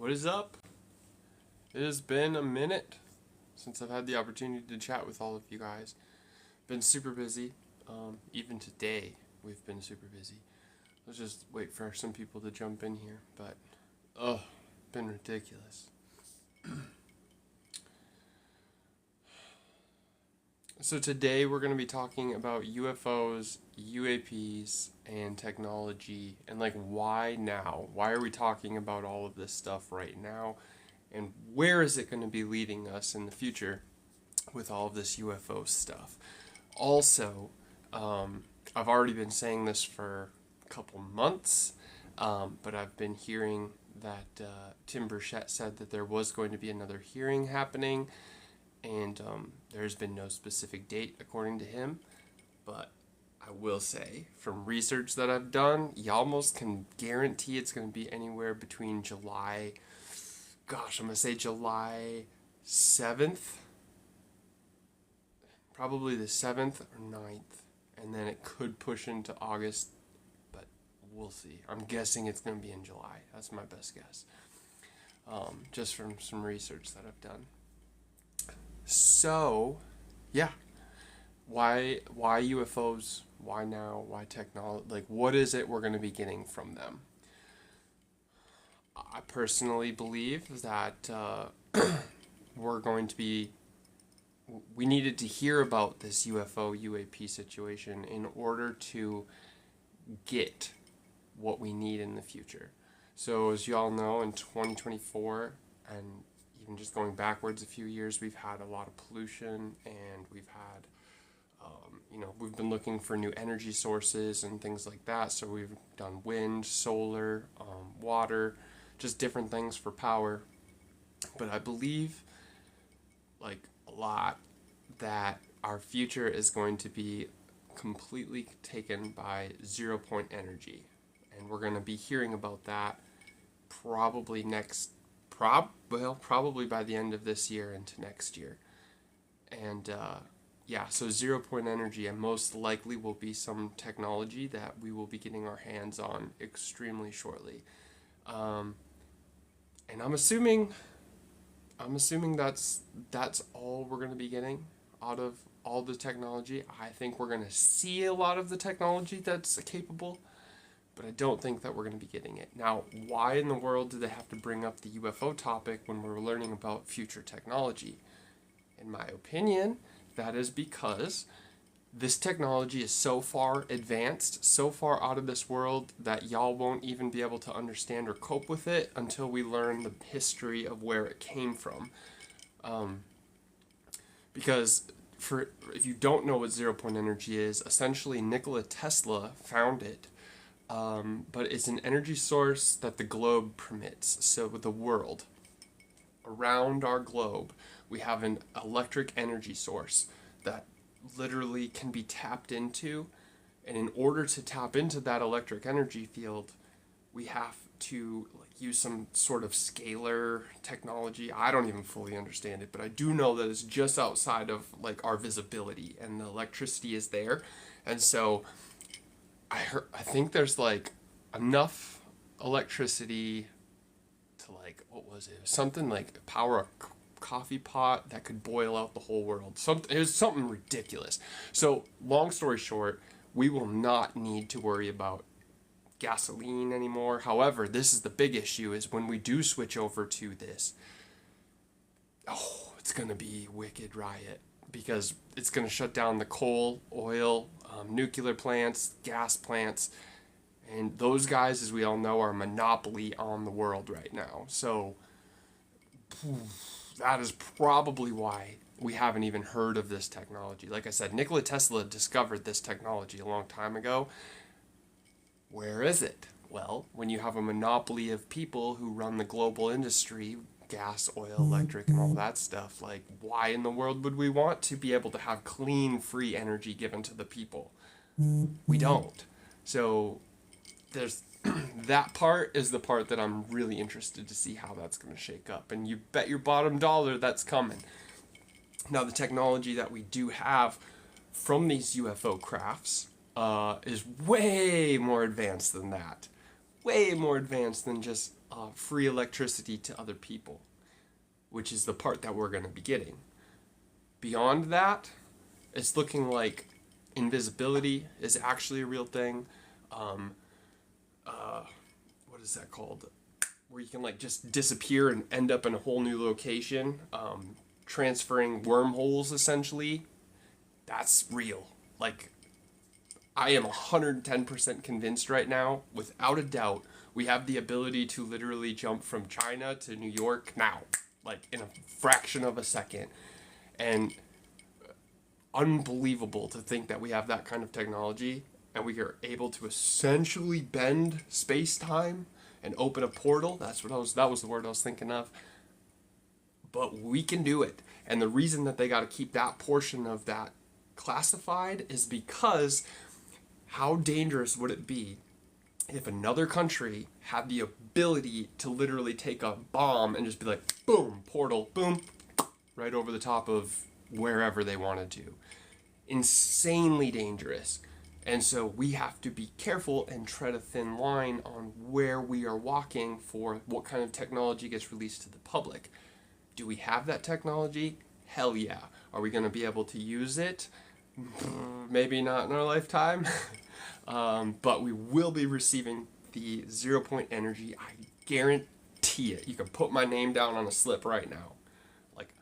What is up? It has been a minute since I've had the opportunity to chat with all of you guys. Been super busy. Even today, we've been super busy. Let's just wait for some people to jump in here, but been ridiculous. So today we're going to be talking about UFOs, UAPs, and technology, and why now? Why are we talking about all of this stuff right now? And where is it going to be leading us in the future with all of this UFO stuff? Also, I've already been saying this for a couple months, but I've been hearing that Tim Burchett said that there was going to be another hearing happening, and there's been no specific date according to him, but I will say, from research that I've done, you almost can guarantee it's going to be anywhere between July 7th, probably the 7th or 9th, and then it could push into August, but we'll see. I'm guessing it's going to be in July. That's my best guess, just from some research that I've done. So, yeah, why UFOs? Why now? Why technology? What is it we're going to be getting from them? I personally believe that we needed to hear about this UFO UAP situation in order to get what we need in the future. So as you all know, in 2024, and even just going backwards a few years, we've had a lot of pollution, and we've had we've been looking for new energy sources and things like that. So we've done wind, solar, water, just different things for power. But I believe, a lot, that our future is going to be completely taken by 0 point energy. And we're going to be hearing about that probably probably by the end of this year into next year. And so 0 point energy, and most likely will be some technology that we will be getting our hands on extremely shortly. And I'm assuming that's all we're going to be getting out of all the technology. I think we're going to see a lot of the technology that's capable, but I don't think that we're going to be getting it. Now, why in the world do they have to bring up the UFO topic when we're learning about future technology? In my opinion, that is because this technology is so far advanced, so far out of this world, that y'all won't even be able to understand or cope with it until we learn the history of where it came from. Because if you don't know what 0 point energy is, essentially Nikola Tesla found it. But it's an energy source that the globe permits. So the world, around our globe, we have an electric energy source that literally can be tapped into. And in order to tap into that electric energy field, we have to use some sort of scalar technology. I don't even fully understand it, but I do know that it's just outside of our visibility, and the electricity is there. And so I think there's enough electricity to what was it? Something power a coffee pot that could boil out the whole world. It was something ridiculous. So long story short, we will not need to worry about gasoline anymore. However, this is the big issue: is when we do switch over to this, it's gonna be wicked riot, because it's gonna shut down the coal, oil, nuclear plants, gas plants, and those guys, as we all know, are a monopoly on the world right now. So that is probably why we haven't even heard of this technology. Like I said, Nikola Tesla discovered this technology a long time ago. Where is it? Well, when you have a monopoly of people who run the global industry, gas, oil, electric, and all that stuff, why in the world would we want to be able to have clean, free energy given to the people? We don't. So there's that part is the part that I'm really interested to see how that's going to shake up. And you bet your bottom dollar that's coming. Now, the technology that we do have from these UFO crafts is way more advanced than that. way more advanced than just free electricity to other people, which is the part that we're going to be getting. Beyond that, it's looking like invisibility is actually a real thing. Um, what is that called? Where you can like just disappear and end up in a whole new location, transferring wormholes essentially. That's real. Like, I am 110% convinced right now, without a doubt, we have the ability to literally jump from China to New York now, like in a fraction of a second. And unbelievable to think that we have that kind of technology and we are able to essentially bend space-time and open a portal. That was the word I was thinking of. But we can do it. And the reason that they got to keep that portion of that classified is because how dangerous would it be if another country had the ability to literally take a bomb and just be like, boom, portal, boom, right over the top of wherever they wanted to. Insanely dangerous. And so we have to be careful and tread a thin line on where we are walking for what kind of technology gets released to the public. Do we have that technology? Hell yeah. Are we going to be able to use it? Maybe not in our lifetime. But we will be receiving the 0 point energy. I guarantee it. You can put my name down on a slip right now. Like,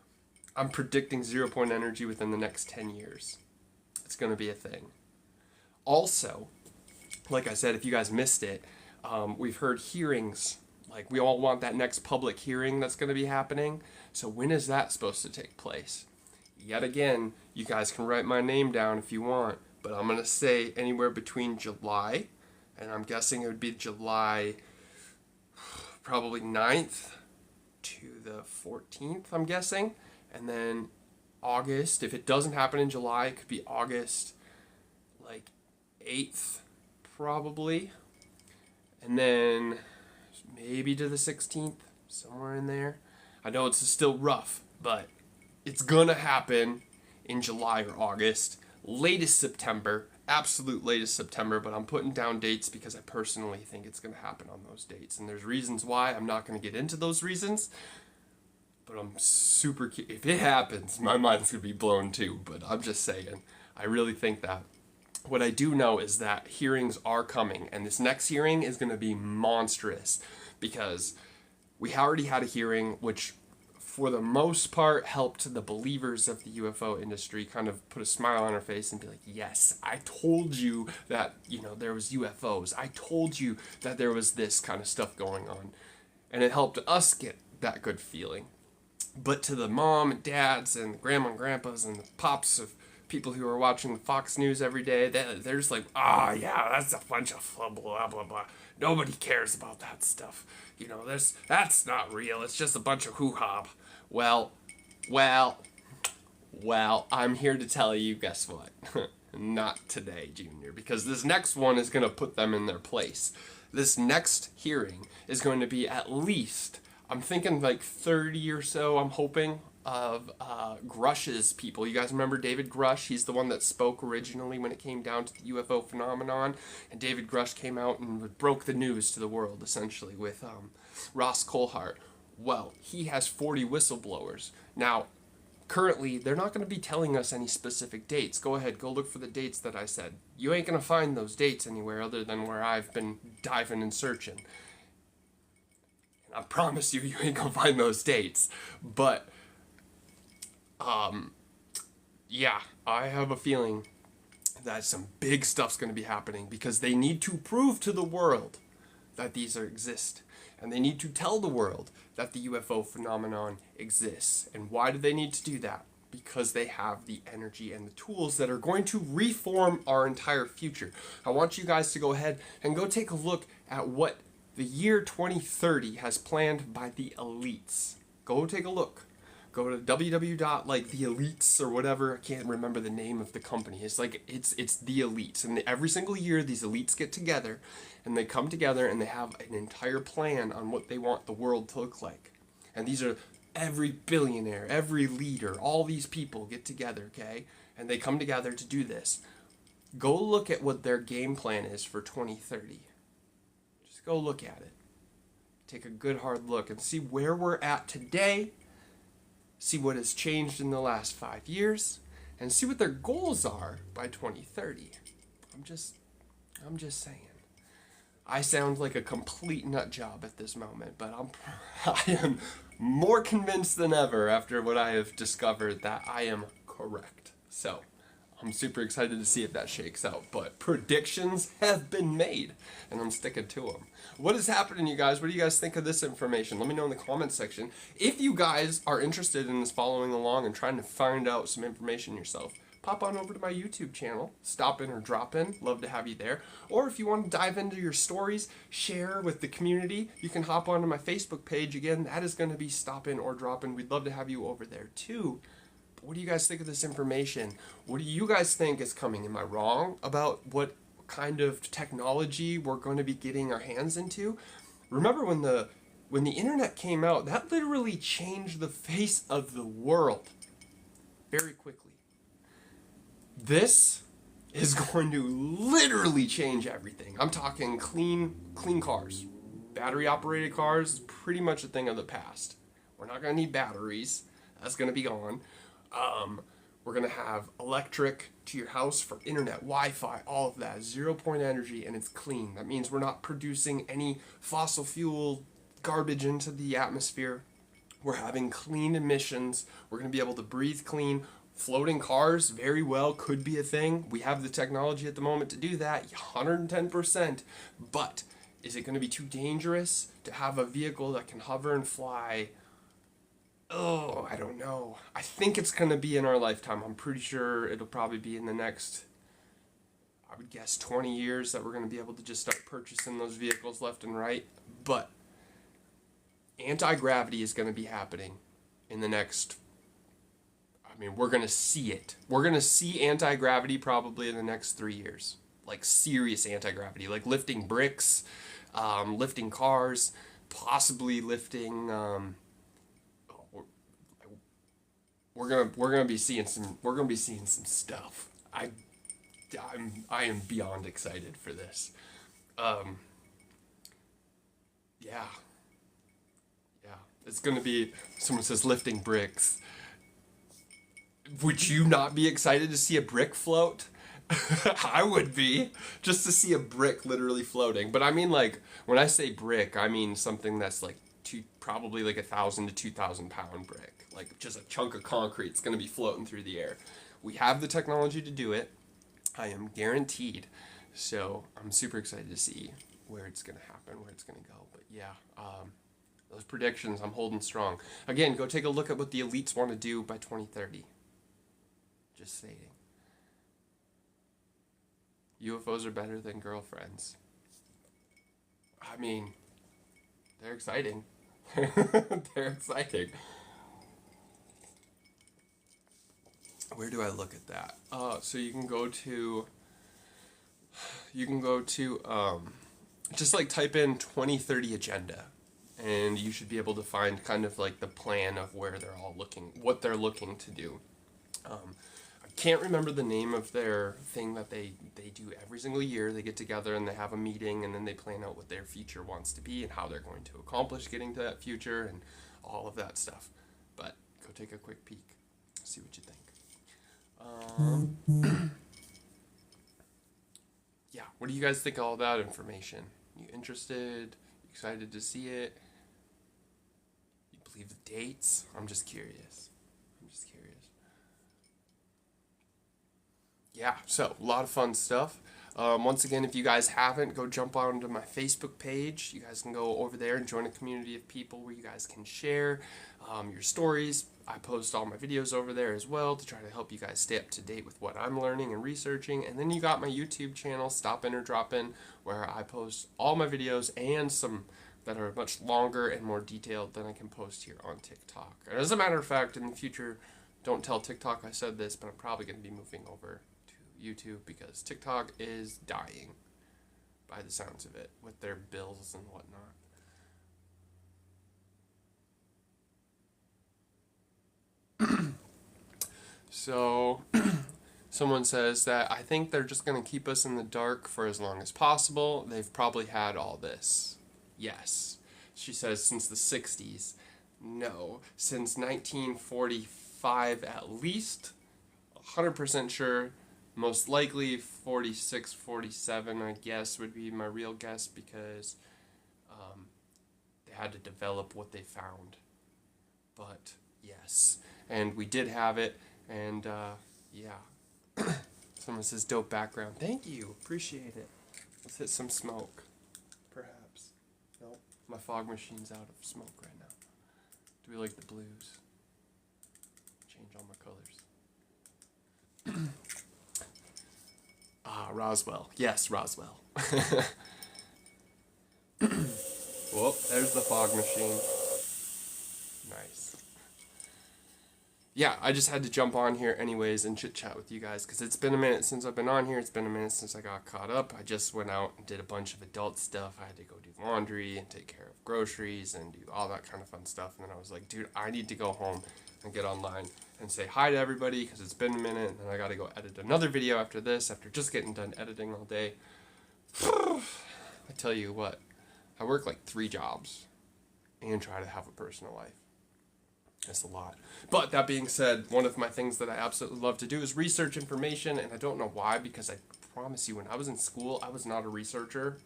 I'm predicting 0 point energy within the next 10 years. It's going to be a thing. Also, like I said, if you guys missed it, we've heard hearings. Like, we all want that next public hearing that's going to be happening. So when is that supposed to take place? Yet again, you guys can write my name down if you want, but I'm going to say anywhere between July, and I'm guessing it would be July probably 9th to the 14th, I'm guessing. And then August, if it doesn't happen in July, it could be August like 8th probably. And then maybe to the 16th, somewhere in there. I know it's still rough, but it's gonna happen in July or August. Latest September, absolute latest September, but I'm putting down dates because I personally think it's gonna happen on those dates. And there's reasons why. I'm not gonna get into those reasons, but I'm super if it happens, my mind's gonna be blown too, but I'm just saying, I really think that. What I do know is that hearings are coming, and this next hearing is going to be monstrous because we already had a hearing which, for the most part, helped the believers of the UFO industry kind of put a smile on our face and be like, yes, I told you that, there was UFOs. I told you that there was this kind of stuff going on. And it helped us get that good feeling. But to the mom and dads and grandma and grandpas and the pops of people who are watching the Fox News every day, they're just like, yeah, that's a bunch of blah, blah, blah, blah. Nobody cares about that stuff. That's not real. It's just a bunch of hoo-ha. Well, I'm here to tell you, guess what? Not today, Junior, because this next one is going to put them in their place. This next hearing is going to be at least, I'm thinking like 30 or so, I'm hoping, of Grush's people. You guys remember David Grush? He's the one that spoke originally when it came down to the UFO phenomenon. And David Grush came out and broke the news to the world, essentially, with Ross Coulthart. Well, he has 40 whistleblowers. Now, currently, they're not going to be telling us any specific dates. Go ahead, go look for the dates that I said. You ain't going to find those dates anywhere other than where I've been diving and searching. And I promise you ain't going to find those dates. But yeah, I have a feeling that some big stuff's going to be happening because they need to prove to the world that these exist. And they need to tell the world that the UFO phenomenon exists. And why do they need to do that? Because they have the energy and the tools that are going to reform our entire future. I want you guys to go ahead and go take a look at what the year 2030 has planned by the elites. Go take a look. Go to www.theelites or whatever. I can't remember the name of the company. It's the elites, and every single year these elites get together, and they come together and they have an entire plan on what they want the world to look like. And these are every billionaire, every leader, all these people get together, okay, and they come together to do this. Go look at what their game plan is for 2030. Just go look at it. Take a good hard look and see where we're at today, see what has changed in the last 5 years, and see what their goals are by 2030. I'm just saying. I sound like a complete nut job at this moment, but I am more convinced than ever after what I have discovered that I am correct. So, I'm super excited to see if that shakes out, but predictions have been made, and I'm sticking to them. What is happening, you guys? What do you guys think of this information? Let me know in the comments section. If you guys are interested in this, following along and trying to find out some information yourself, pop on over to my YouTube channel, stop in or drop in, love to have you there. Or if you want to dive into your stories, share with the community, you can hop onto my Facebook page. Again, that is going to be stop in or drop in. We'd love to have you over there too. But what do you guys think of this information? What do you guys think is coming? Am I wrong about what kind of technology we're going to be getting our hands into? Remember when the internet came out, that literally changed the face of the world very quickly. This is going to literally change everything. I'm talking clean cars. Battery operated cars is pretty much a thing of the past. We're not going to need batteries. That's going to be gone. We're going to have electric to your house for internet, Wi-Fi, all of that. 0 point energy, and it's clean. That means we're not producing any fossil fuel garbage into the atmosphere. We're having clean emissions. We're going to be able to breathe clean. Floating cars very well could be a thing. We have the technology at the moment to do that, 110%. But is it going to be too dangerous to have a vehicle that can hover and fly? Oh, I don't know. I think it's going to be in our lifetime. I'm pretty sure it'll probably be in the next, I would guess, 20 years that we're going to be able to just start purchasing those vehicles left and right. But anti-gravity is going to be happening in the next, we're going to see it. We're going to see anti-gravity probably in the next 3 years. Like serious anti-gravity, like lifting bricks, lifting cars, possibly lifting, we're gonna be seeing some stuff. I am beyond excited for this. Yeah. It's gonna be, someone says lifting bricks. Would you not be excited to see a brick float? I would be, just to see a brick literally floating. But I mean, like, when I say brick, I mean something that's like probably like 1,000 to 2,000 pound brick. Like just a chunk of concrete. It's going to be floating through the air. We have the technology to do it. I am guaranteed. So I'm super excited to see where it's going to happen, where it's going to go. But yeah, those predictions, I'm holding strong. Again, go take a look at what the elites want to do by 2030. Just saying. UFOs are better than girlfriends. I mean, they're exciting. They're exciting. Where do I look at that? So you can go to, just like type in 2030 agenda, and you should be able to find kind of like the plan of where they're all looking, what they're looking to do. I can't remember the name of their thing that they do every single year. They get together and they have a meeting, and then they plan out what their future wants to be and how they're going to accomplish getting to that future and all of that stuff. But go take a quick peek, see what you think. Yeah, what do you guys think of all that information? You interested? You excited to see it? You believe the dates? I'm just curious. Yeah, so a lot of fun stuff. Once again, if you guys haven't, go jump onto my Facebook page. You guys can go over there and join a community of people where you guys can share your stories. I post all my videos over there as well to try to help you guys stay up to date with what I'm learning and researching. And then you got my YouTube channel, Stop In or Drop In, where I post all my videos and some that are much longer and more detailed than I can post here on TikTok. And as a matter of fact, in the future, don't tell TikTok I said this, but I'm probably going to be moving over YouTube because TikTok is dying by the sounds of it with their bills and whatnot. So Someone says that I think they're just going to keep us in the dark for as long as possible. They've probably had all this. Yes. She says since the 60s. No. Since 1945 at least. 100% sure. Most likely 46, 47, I guess, would be my real guess because they had to develop what they found. But yes. And we did have it. And yeah. Someone says dope background. Thank you. Appreciate it. Let's hit some smoke. Perhaps. Nope. My fog machine's out of smoke right now. Do we like the blues? Change all my colors. Roswell. Yes, Roswell. Whoop, there's the fog machine. Nice. Yeah, I just had to jump on here anyways and chit chat with you guys because it's been a minute since I've been on here. It's been a minute since I got caught up. I just went out and did a bunch of adult stuff. I had to go do laundry and take care of groceries and do all that kind of fun stuff. And then I was like, dude, I need to go home and get online and say hi to everybody because it's been a minute. And then I got to go edit another video after this, after just getting done editing all day. I tell you what, I work like 3 jobs and try to have a personal life. That's a lot. But that being said, one of my things that I absolutely love to do is research information, and I don't know why, because I promise you, when I was in school, I was not a researcher.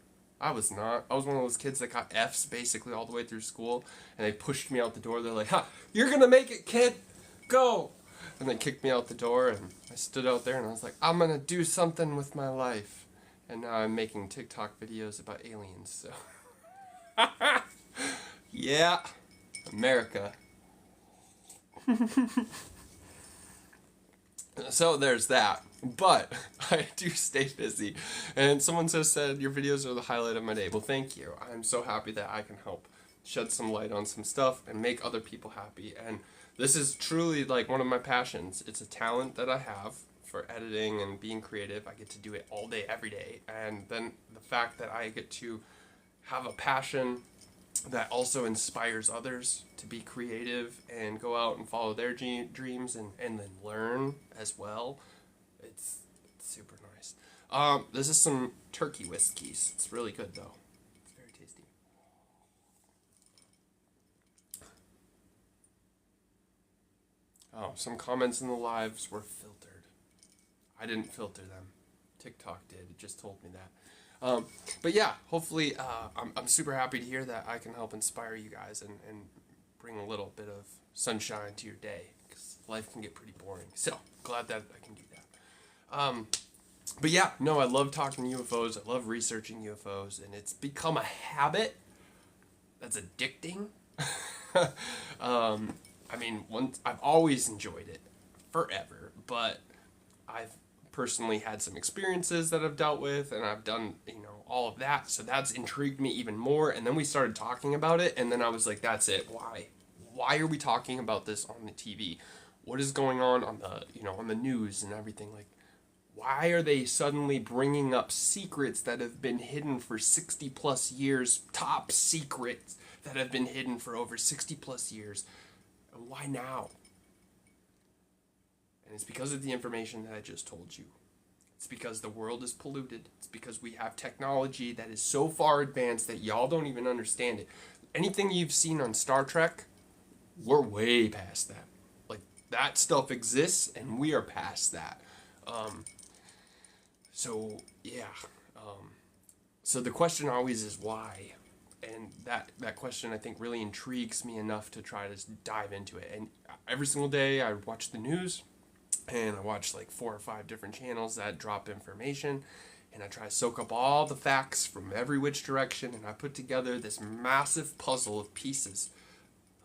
I was not. I was one of those kids that got F's basically all the way through school, and they pushed me out the door. They're like, "Ha, you're gonna make it, kid. Go!" And they kicked me out the door, and I stood out there, and I was like, "I'm gonna do something with my life." And now I'm making TikTok videos about aliens, so. Yeah. America. So there's that. But I do stay busy. And someone said your videos are the highlight of my day. Well, thank you. I'm so happy that I can help shed some light on some stuff and make other people happy. And this is truly like one of my passions. It's a talent that I have for editing and being creative. I get to do it all day, every day. And then the fact that I get to have a passion that also inspires others to be creative and go out and follow their dreams and then learn as well. It's super nice. This is some turkey whiskeys. It's really good though. It's very tasty. Oh, some comments in the lives were filtered. I didn't filter them. TikTok did. It just told me that. But yeah, hopefully I'm super happy to hear that I can help inspire you guys and bring a little bit of sunshine to your day, because life can get pretty boring. So glad that I can do that. But yeah, no, I love talking UFOs. I love researching UFOs, and it's become a habit that's addicting. I mean, I've always enjoyed it forever, but I've personally had some experiences that I've dealt with, and I've done, all of that, so that's intrigued me even more. And then we started talking about it, and then I was like, that's it. Why are we talking about this on the TV? What is going on the on the news and everything? Like, why are they suddenly bringing up secrets that have been hidden for 60 plus years, top secrets that have been hidden for over 60 plus years? And why now? And it's because of the information that I just told you. It's because the world is polluted. It's because we have technology that is so far advanced that y'all don't even understand it. Anything you've seen on Star Trek, we're way past that. Like, that stuff exists, and we are past that. So, yeah. So the question always is why? And that question, I think, really intrigues me enough to try to dive into it. And every single day I watch the news, and I watch like 4 or 5 different channels that drop information, and I try to soak up all the facts from every which direction, and I put together this massive puzzle of pieces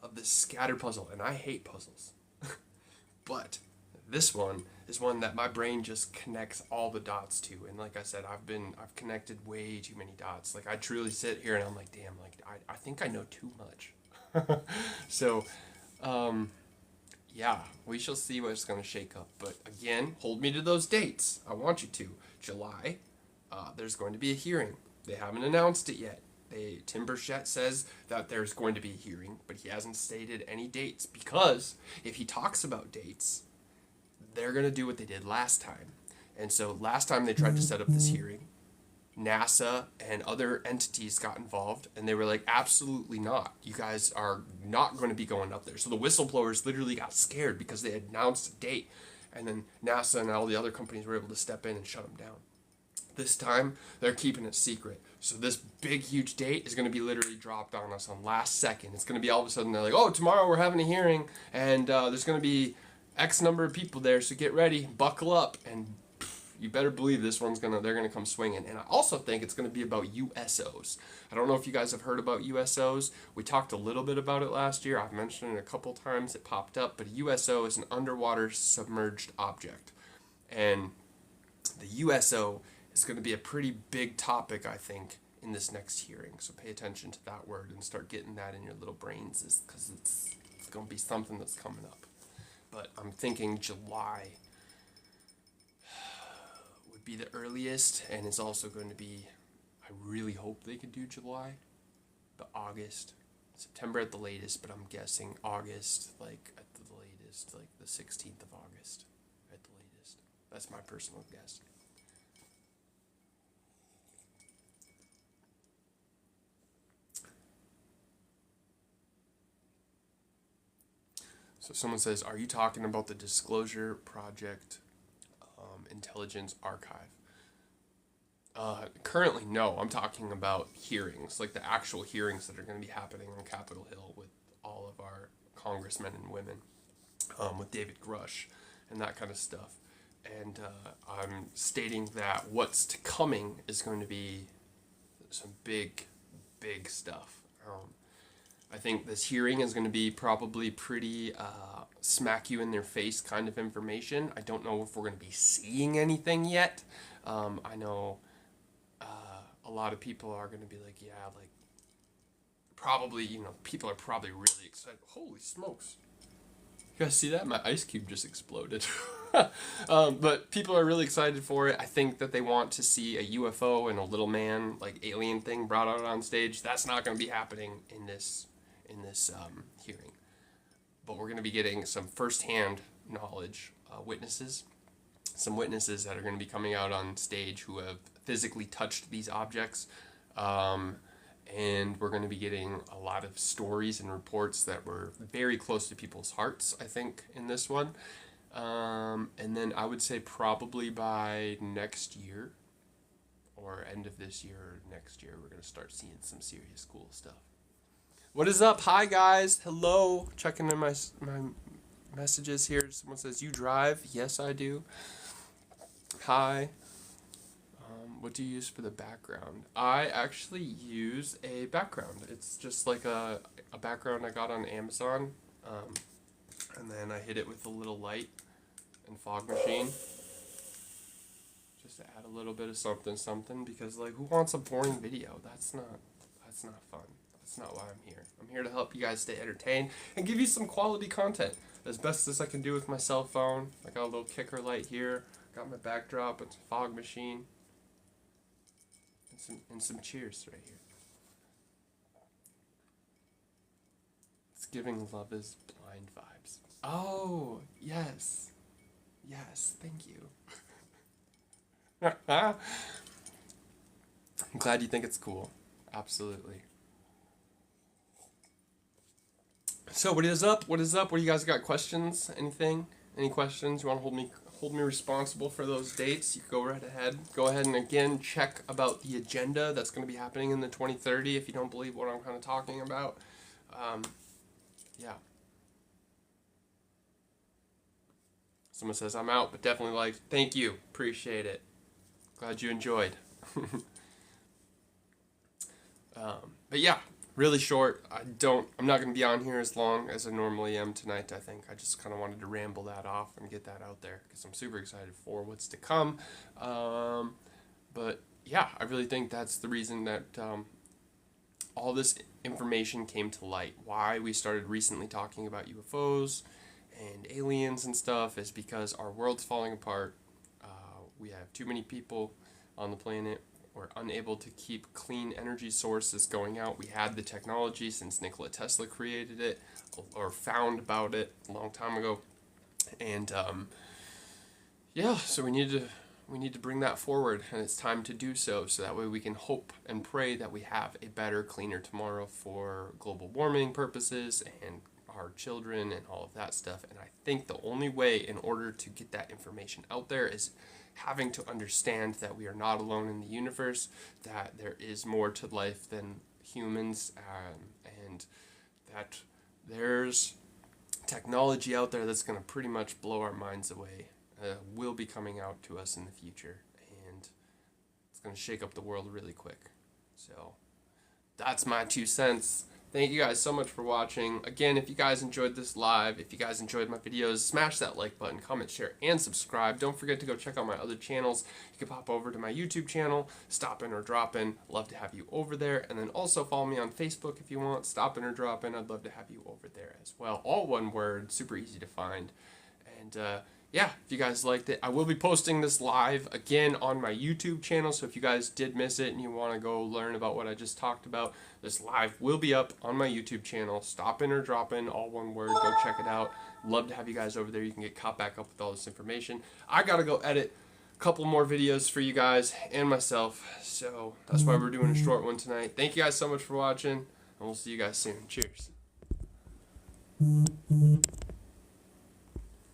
of this scattered puzzle. And I hate puzzles. But this one is one that my brain just connects all the dots to. And like I said, I've connected way too many dots. Like, I truly sit here and I'm like, damn, like I think I know too much. So, yeah, we shall see what's going to shake up. But again, hold me to those dates. I want you to. July, there's going to be a hearing. They haven't announced it yet. Tim Burchett says that there's going to be a hearing, but he hasn't stated any dates, because if he talks about dates, they're going to do what they did last time. And so last time they tried to set up this hearing, NASA and other entities got involved, and they were like, absolutely not. You guys are not going to be going up there. So the whistleblowers literally got scared because they had announced a date, and then NASA and all the other companies were able to step in and shut them down. This time, they're keeping it secret. So this big, huge date is going to be literally dropped on us on last second. It's going to be all of a sudden, they're like, oh, tomorrow we're having a hearing, and there's going to be X number of people there, so get ready, buckle up, and you better believe this one's they're gonna come swinging. And I also think it's gonna be about USOs. I don't know if you guys have heard about USOs. We talked a little bit about it last year. I've mentioned it a couple times. It popped up, but a USO is an underwater submerged object, and the USO is going to be a pretty big topic, I think, in this next hearing. So pay attention to that word and start getting that in your little brains, because it's going to be something that's coming up. But I'm thinking July would be the earliest, and it's also going to be, I really hope they could do July, but August, September at the latest, but I'm guessing August, like at the latest, like the 16th of August at the latest. That's my personal guess. So someone says, are you talking about the Disclosure Project Intelligence Archive? Currently, no. I'm talking about hearings, like the actual hearings that are going to be happening on Capitol Hill with all of our congressmen and women, with David Grush and that kind of stuff. And I'm stating that what's to coming is going to be some big, big stuff. I think this hearing is going to be probably pretty smack you in their face kind of information. I don't know if we're going to be seeing anything yet. I know a lot of people are going to be like, yeah, like, probably, people are probably really excited. Holy smokes. You guys see that? My ice cube just exploded. But people are really excited for it. I think that they want to see a UFO and a little man, like alien thing, brought out on stage. That's not going to be happening in this hearing. But we're going to be getting some firsthand knowledge, some witnesses that are going to be coming out on stage who have physically touched these objects. And we're going to be getting a lot of stories and reports that were very close to people's hearts, I think, in this one. And then I would say probably by next year, or end of this year or next year, we're going to start seeing some serious cool stuff. What is up? Hi, guys. Hello. Checking in my messages here. Someone says, you drive? Yes, I do. Hi. What do you use for the background? I actually use a background. It's just like a background I got on Amazon. And then I hit it with a little light and fog machine. Just to add a little bit of something, because like, who wants a boring video? That's not fun. That's not why I'm here. I'm here to help you guys stay entertained and give you some quality content as best as I can do with my cell phone. I got a little kicker light here. Got my backdrop and some fog machine. And some cheers right here. It's giving Love is Blind vibes. Oh, yes. Yes, thank you. I'm glad you think it's cool. Absolutely. So what is up? What is up? What do you guys got? Questions? Anything? Any questions? You want to hold me responsible for those dates? You can go right ahead. Go ahead and again check about the agenda that's going to be happening in the 2030 if you don't believe what I'm kind of talking about. Yeah. Someone says I'm out, but definitely like. Thank you. Appreciate it. Glad you enjoyed. But yeah, really short. I'm not going to be on here as long as I normally am tonight, I think. I just kind of wanted to ramble that off and get that out there because I'm super excited for what's to come. But yeah, I really think that's the reason that all this information came to light. Why we started recently talking about UFOs and aliens and stuff is because our world's falling apart. We have too many people on the planet. We're unable to keep clean energy sources going out. We had the technology since Nikola Tesla created it or found about it a long time ago. And yeah, so we need to bring that forward, and it's time to do so. So that way we can hope and pray that we have a better, cleaner tomorrow for global warming purposes and our children and all of that stuff. And I think the only way in order to get that information out there is having to understand that we are not alone in the universe, that there is more to life than humans, and that there's technology out there that's going to pretty much blow our minds away, will be coming out to us in the future, and it's going to shake up the world really quick. So that's my 2 cents. Thank you guys so much for watching. Again, if you guys enjoyed this live, if you guys enjoyed my videos, smash that like button, comment, share, and subscribe. Don't forget to go check out my other channels. You can pop over to my YouTube channel, Stop In or Drop In. Love to have you over there. And then also follow me on Facebook if you want, Stop In or Drop In. I'd love to have you over there as well. All one word, super easy to find. And yeah, if you guys liked it, I will be posting this live again on my YouTube channel. So if you guys did miss it and you want to go learn about what I just talked about, this live will be up on my YouTube channel. Stop In or Drop In, all one word. Go check it out. Love to have you guys over there. You can get caught back up with all this information. I got to go edit a couple more videos for you guys and myself. So that's why we're doing a short one tonight. Thank you guys so much for watching, and we'll see you guys soon. Cheers.